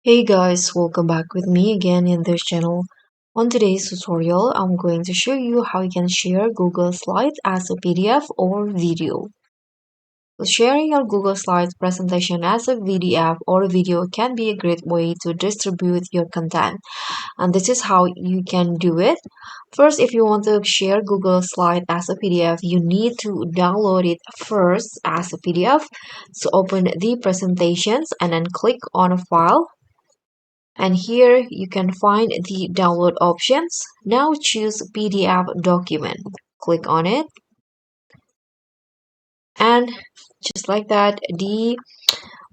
Hey guys, welcome back with me again in this channel. On today's tutorial, I'm going to show you how you can share Google Slides as a PDF or video. So sharing your Google Slides presentation as a PDF or a video can be a great way to distribute your content. And this is how you can do it. First, if you want to share Google Slide as a PDF, you need to download it first as a PDF. So open the presentations and then click on a file, and here you can find the download options. Now choose PDF document. Click on it, and just like that, the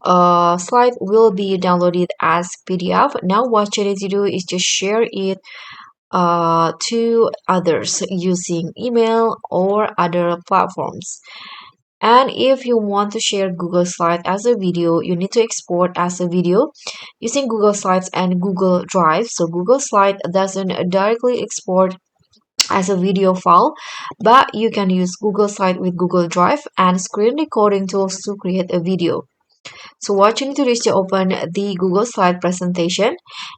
slide will be downloaded as PDF. Now what you need to do is just share it to others using email or other platforms. And if you want to share Google Slides as a video, you need to export as a video using Google Slides and Google Drive. So Google Slide doesn't directly export as a video file, but you can use Google Slide with Google Drive and screen recording tools to create a video. So what you need to do is to open the Google Slide presentation,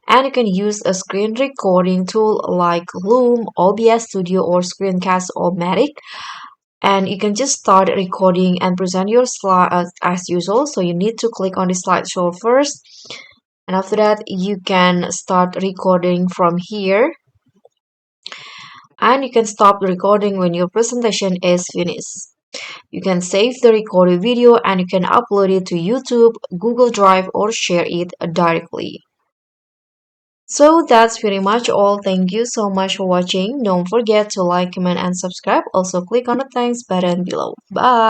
and you can use a screen recording tool like Loom, OBS Studio, or Screencast-O-Matic, and you can just start recording and present your slide as usual. So you need to click on the slideshow first, and after that you can start recording from here, and you can stop the recording when your presentation is finished. You can save the recorded video and you can upload it to YouTube, Google Drive, or share it directly. So that's pretty much all. Thank you so much for watching. Don't forget to like, comment, and subscribe. Also click on the thanks button below. Bye.